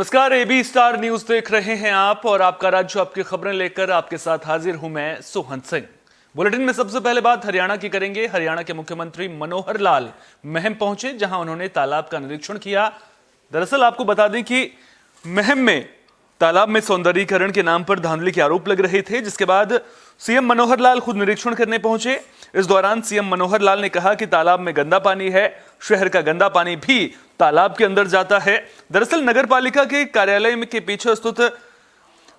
नमस्कार, AB star news देख रहे हैं आप और आपका राज्य आपकी खबरें लेकर आपके साथ हाजिर हूं मैं सोहन सिंह। बुलेटिन में सबसे पहले बात हरियाणा की करेंगे। हरियाणा के मुख्यमंत्री मनोहर लाल महम पहुंचे, जहां उन्होंने तालाब का निरीक्षण किया। दरअसल आपको बता दें कि महम में तालाब में सौंदर्यीकरण के नाम पर धांधली के आरोप लग रहे थे, जिसके बाद सीएम मनोहर लाल खुद निरीक्षण करने पहुंचे। इस दौरान सीएम मनोहर लाल ने कहा कि तालाब में गंदा पानी है, शहर का गंदा पानी भी तालाब के अंदर जाता है। दरअसल नगर पालिका के कार्यालय के पीछे स्थित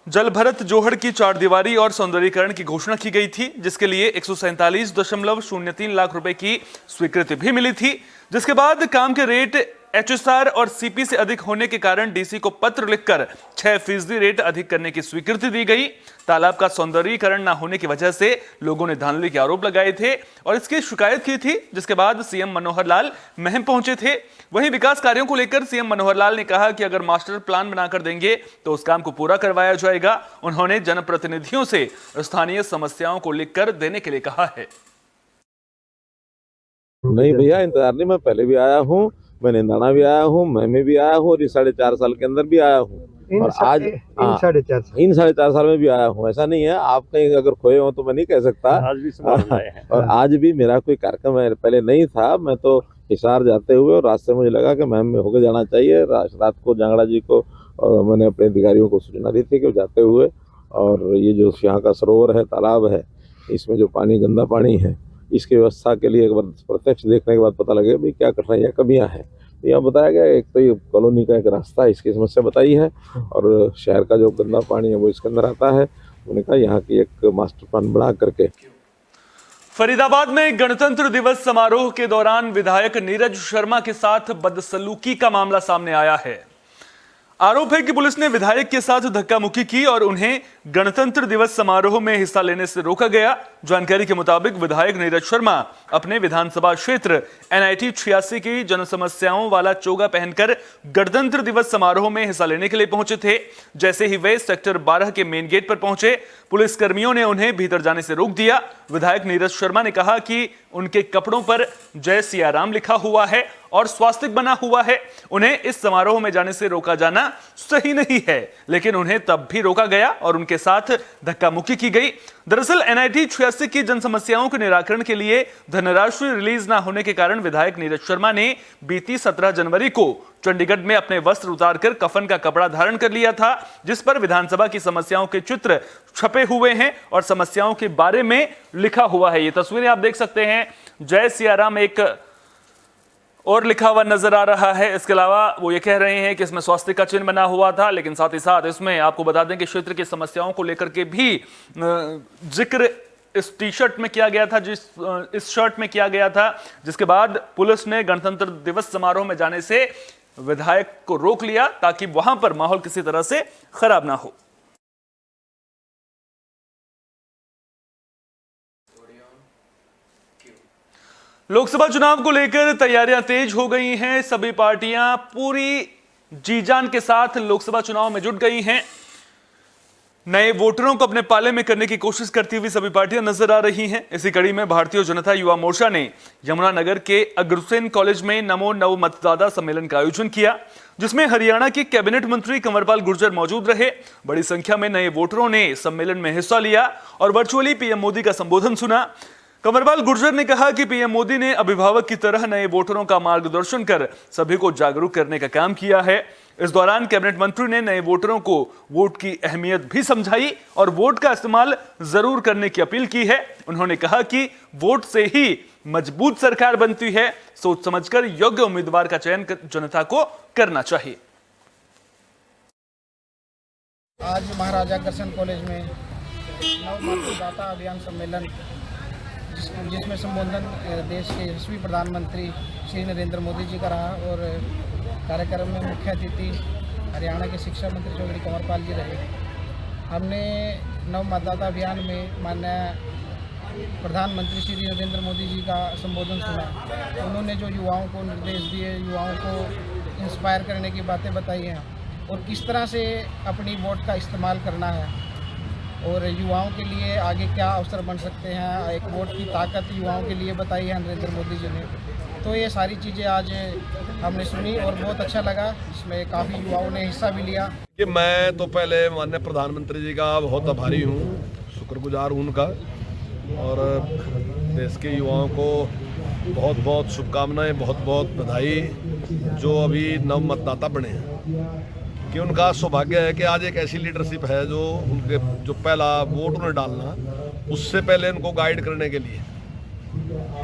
जलभरत जोहड़ की 4 दीवारी और सौंदर्यीकरण की घोषणा की गई थी, जिसके लिए 147.03 लाख रुपए की स्वीकृति भी मिली थी, जिसके बाद काम के रेट एचएसआर और सीपी से अधिक होने के कारण डीसी को पत्र लिखकर 6% रेट अधिक करने की स्वीकृति दी गई। तालाब का सौंदर्यीकरण न होने की वजह से लोगों ने धांधली के आरोप लगाए थे और इसकी शिकायत की थी, जिसके बाद सीएम मनोहर लाल महम पहुंचे थे। वहीं विकास कार्यों को लेकर सीएम मनोहर लाल ने कहा कि अगर मास्टर प्लान बनाकर देंगे तो उस काम को पूरा करवाया जाएगा। उन्होंने जनप्रतिनिधियों से स्थानीय समस्याओं को लिखकर देने के लिए कहा है। नहीं भैया, इंतजार नहीं, मैं पहले भी आया हूँ, मैं निंदाना भी आया हूँ, मैं भी आया हूँ और इस 4.5 साल के अंदर भी आया हूँ और आज इन 4.5 साल में भी आया हूँ। ऐसा नहीं है, आप कहीं अगर खोए हो तो मैं नहीं कह सकता। आज भी और आज भी मेरा कोई कार्यक्रम पहले नहीं था। मैं तो हिसार जाते हुए और रास्ते में मुझे लगा कि महम में होकर जाना चाहिए। रात को जांगड़ा जी को मैंने अपने अधिकारियों को सूचना दी थी कि जाते हुए, और ये जो यहाँ का सरोवर है, तालाब है, इसमें जो पानी गंदा पानी है, इसकी व्यवस्था के लिए एक बार प्रत्यक्ष देखने के बाद पता लगे भाई क्या कठिनाइयाँ कमियाँ हैं। तो यहाँ बताया गया, एक तो ये कॉलोनी का एक रास्ता है, इसकी समस्या बताई है, और शहर का जो गंदा पानी है वो इसके अंदर आता है। उन्होंने कहा यहाँ की एक मास्टर प्लान बना करके। फरीदाबाद में गणतंत्र दिवस समारोह के दौरान विधायक नीरज शर्मा के साथ बदसलूकी का मामला सामने आया है। आरोप है कि पुलिस ने विधायक के साथ धक्का मुक्की की और उन्हें गणतंत्र दिवस समारोह में हिस्सा लेने से रोका गया। जानकारी के मुताबिक विधायक नीरज शर्मा अपने विधानसभा क्षेत्र NIT 86 की जनसमस्याओं वाला चोगा पहनकर गणतंत्र दिवस समारोह में हिस्सा लेने के लिए पहुंचे थे। जैसे ही वे सेक्टर 12 के मेन गेट पर पहुंचे, पुलिस कर्मियों ने उन्हें भीतर जाने से रोक दिया। विधायक नीरज शर्मा ने कहा कि उनके कपड़ों पर जय सियाराम लिखा हुआ है और स्वास्तिक बना हुआ है। उन्हें इस समारोह में जाने से रोका जाना सही नहीं है, लेकिन उन्हें तब भी रोका गया और उनके साथ धक्का मुक्की की गई। दरअसल NIT 86 की जनसमस्याओं के निराकरण के लिए धनराशि रिलीज न होने के कारण विधायक नीरज शर्मा ने बीती 17 जनवरी को चंडीगढ़ में अपने वस्त्र उतारकर कफन का कपड़ा धारण कर लिया था, जिस पर विधानसभा की समस्याओं के चित्र छपे हुए हैं और समस्याओं के बारे में लिखा हुआ है। ये तस्वीरें आप देख सकते हैं। जय सियाराम एक और लिखा हुआ नजर आ रहा है। इसके अलावा वो ये कह रहे हैं कि इसमें स्वास्तिक का चिन्ह बना हुआ था, लेकिन साथ ही साथ इसमें आपको बता दें कि क्षेत्र की समस्याओं को लेकर के भी जिक्र इस टी-शर्ट में किया गया था, इस शर्ट में किया गया था, जिसके बाद पुलिस ने गणतंत्र दिवस समारोह में जाने से विधायक को रोक लिया ताकि वहां पर माहौल किसी तरह से खराब ना हो। लोकसभा चुनाव को लेकर तैयारियां तेज हो गई हैं। सभी पार्टियां पूरी जी जान के साथ लोकसभा चुनाव में जुट गई हैं। नए वोटरों को अपने पाले में करने की कोशिश करती हुई सभी पार्टियां नजर आ रही हैं। इसी कड़ी में भारतीय जनता युवा मोर्चा ने यमुनानगर के अग्रसेन कॉलेज में नमो नव मतदाता सम्मेलन का आयोजन किया, जिसमें हरियाणा के कैबिनेट मंत्री कंवरपाल गुर्जर मौजूद रहे। बड़ी संख्या में नए वोटरों ने सम्मेलन में हिस्सा लिया और वर्चुअली पीएम मोदी का संबोधन सुना। कंवरपाल गुर्जर ने कहा कि पीएम मोदी ने अभिभावक की तरह नए वोटरों का मार्गदर्शन कर सभी को जागरूक करने का काम किया है। इस दौरान कैबिनेट मंत्री ने नए वोटरों को वोट की अहमियत भी समझाई और वोट का इस्तेमाल जरूर करने की अपील की है। उन्होंने कहा कि वोट से ही मजबूत सरकार बनती है, सोच समझकर योग्य उम्मीदवार का चयन जनता को करना चाहिए। आज महाराजा अग्रसेन कॉलेज में नव मतदाता अभियान सम्मेलन, जिसमें संबोधन देश के यशस्वी प्रधानमंत्री श्री नरेंद्र मोदी जी का रहा और कार्यक्रम में मुख्य अतिथि हरियाणा के शिक्षा मंत्री चौधरी कंवरपाल जी रहे। हमने नव मतदाता अभियान में माननीय प्रधानमंत्री श्री नरेंद्र मोदी जी का संबोधन सुना। उन्होंने जो युवाओं को निर्देश दिए, युवाओं को इंस्पायर करने की बातें बताई हैं और किस तरह से अपनी वोट का इस्तेमाल करना है और युवाओं के लिए आगे क्या अवसर बन सकते हैं। एक वोट की ताकत युवाओं के लिए बताई है नरेंद्र मोदी जी ने। तो ये सारी चीज़ें आज हमने सुनी और बहुत अच्छा लगा, इसमें काफ़ी युवाओं ने हिस्सा भी लिया। कि मैं तो पहले माननीय प्रधानमंत्री जी का बहुत आभारी हूँ, शुक्रगुजार हूँ उनका, और देश के युवाओं को बहुत बहुत शुभकामनाएं, बहुत बहुत बधाई जो अभी नव मतदाता बने हैं। कि उनका सौभाग्य है कि आज एक ऐसी लीडरशिप है जो उनके जो पहला वोट उन्हें डालना, उससे पहले उनको गाइड करने के लिए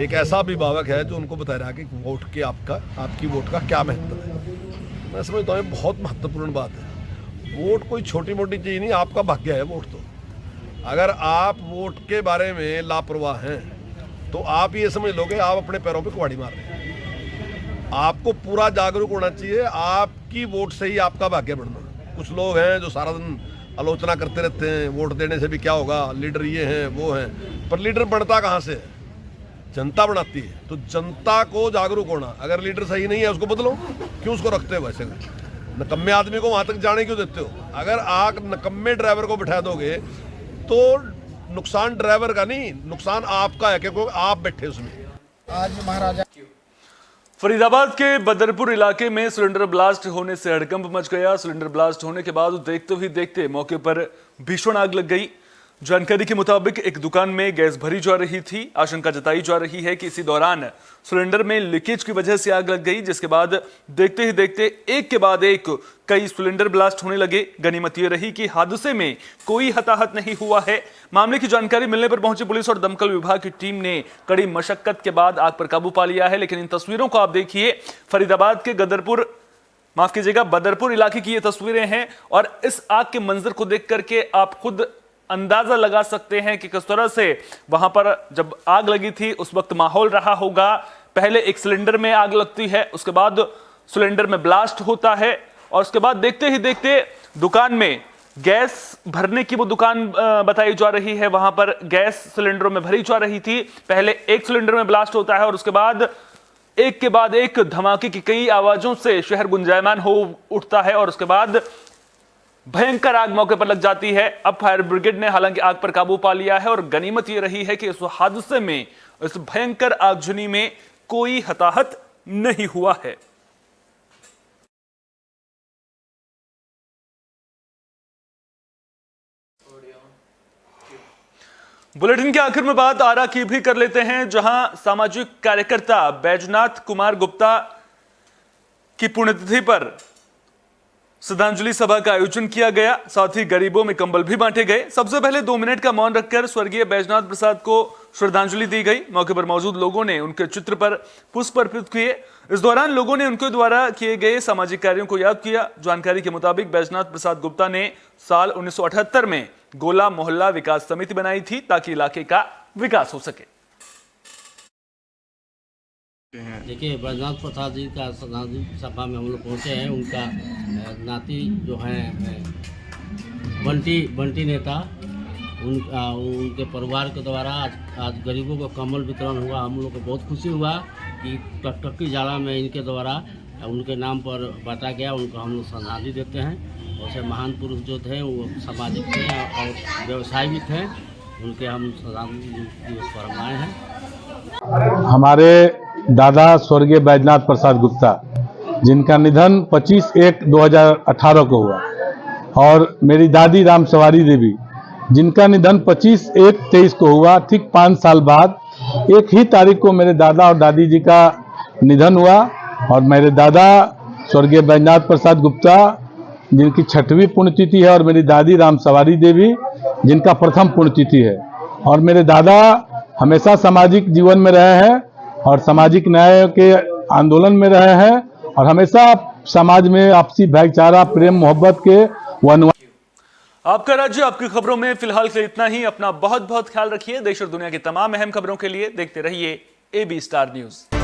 एक ऐसा अभिभावक है जो उनको बता रहा है कि वोट के आपकी वोट का क्या महत्व है। मैं समझता हूँ बहुत महत्वपूर्ण बात है। वोट कोई छोटी मोटी चीज़ नहीं, आपका भाग्य है वोट। तो अगर आप वोट के बारे में लापरवाह हैं तो आप ये समझ लो कि आप अपने पैरों पे कुल्हाड़ी मार रहे हैं। आपको पूरा जागरूक होना चाहिए, आपकी वोट से ही आपका भाग्य बढ़ना। कुछ लोग हैं जो सारा दिन आलोचना करते रहते हैं, वोट देने से भी क्या होगा, लीडर ये हैं वो हैं, पर लीडर बनता कहाँ से है? जनता बनाती है। तो जनता को जागरूक होना, अगर लीडर सही नहीं है उसको बदलो, क्यों उसको रखते हो? वैसे नकम्मे आदमी को वहाँ तक जाने क्यों देते हो? अगर आप नकम्मे ड्राइवर को बिठा दोगे तो नुकसान ड्राइवर का नहीं, नुकसान आपका है, क्योंकि आप बैठे उसमें। आज महाराजा फरीदाबाद के बदरपुर इलाके में सिलेंडर ब्लास्ट होने से हड़कंप मच गया। सिलेंडर ब्लास्ट होने के बाद देखते ही देखते मौके पर भीषण आग लग गई। जानकारी के मुताबिक एक दुकान में गैस भरी जा रही थी। आशंका जताई जा रही है कि इसी दौरान सिलेंडर में लीकेज की वजह से आग लग गई, जिसके बाद देखते ही देखते एक के बाद एक कई सिलेंडर ब्लास्ट होने लगे। गनीमत ये रही कि हादसे में कोई हताहत नहीं हुआ है। मामले की जानकारी मिलने पर पहुंची पुलिस और दमकल विभाग की टीम ने कड़ी मशक्कत के बाद आग पर काबू पा लिया है। लेकिन इन तस्वीरों को आप देखिए, फरीदाबाद के बदरपुर इलाके की ये तस्वीरें हैं और इस आग के मंजर को देख करके आप खुद अंदाजा लगा सकते हैं कि किस तरह से वहां पर जब आग लगी थी उस वक्त माहौल रहा होगा। पहले एक सिलेंडर में आग लगती है, उसके बाद सिलेंडर में ब्लास्ट होता है और उसके बाद देखते ही देखते दुकान में गैस भरने की वो दुकान बताई जा रही है, वहां पर गैस सिलेंडरों में भरी जा रही थी। पहले एक सिलेंडर में ब्लास्ट होता है और उसके बाद एक धमाके की कई आवाजों से शहर गुंजायमान हो उठता है और उसके बाद भयंकर आग मौके पर लग जाती है। अब फायर ब्रिगेड ने हालांकि आग पर काबू पा लिया है और गनीमत यह रही है कि इस हादसे में, इस भयंकर आगजनी में कोई हताहत नहीं हुआ है। बुलेटिन के आखिर में बात आरा की भी कर लेते हैं, जहां सामाजिक कार्यकर्ता बैजनाथ कुमार गुप्ता की पुण्यतिथि पर श्रद्धांजलि सभा का आयोजन किया गया। साथ ही गरीबों में कंबल भी बांटे गए। सबसे पहले 2 मिनट का मौन रखकर स्वर्गीय बैजनाथ प्रसाद को श्रद्धांजलि दी गई। मौके पर मौजूद लोगों ने उनके चित्र पर पुष्प अर्पित किए। इस दौरान लोगों ने उनके द्वारा किए गए सामाजिक कार्यों को याद किया। जानकारी के मुताबिक बैजनाथ प्रसाद गुप्ता ने साल 1978 में गोला मोहल्ला विकास समिति बनाई थी ताकि इलाके का विकास हो सके। देखिए, बैजनाथ प्रसाद जी का श्रद्धांजलि सभा में हम लोग पहुँचे हैं। उनका नाती जो है बंटी नेता, उनके परिवार के द्वारा आज गरीबों को कम्बल वितरण हुआ। हम लोग को बहुत खुशी हुआ कि टकटकी जाड़ा में इनके द्वारा उनके नाम पर बांटा गया। उनको हम लोग श्रद्धांजलि देते हैं। वैसे महान पुरुष जो थे वो सामाजिक थे और व्यवसायी भी थे, उनके हम श्रद्धांजलि दिवस पर मनाए हैं। हमारे दादा स्वर्गीय बैजनाथ प्रसाद गुप्ता, जिनका निधन 25/1/2018 को हुआ, और मेरी दादी राम सवारी देवी, जिनका निधन 25/1/23 को हुआ। ठीक 5 साल बाद एक ही तारीख को मेरे दादा और दादी जी का निधन हुआ। और मेरे दादा स्वर्गीय बैजनाथ प्रसाद गुप्ता, जिनकी 6वीं पुण्यतिथि है, और मेरी दादी राम सवारी देवी, जिनका प्रथम पुण्यतिथि है। और मेरे दादा हमेशा सामाजिक जीवन में रहे हैं और सामाजिक न्याय के आंदोलन में रहे हैं और हमेशा समाज में आपसी भाईचारा, प्रेम, मोहब्बत के वन। आपका राज्य आपकी खबरों में फिलहाल के इतना ही। अपना बहुत बहुत ख्याल रखिए। देश और दुनिया की तमाम अहम खबरों के लिए देखते रहिए AB स्टार न्यूज।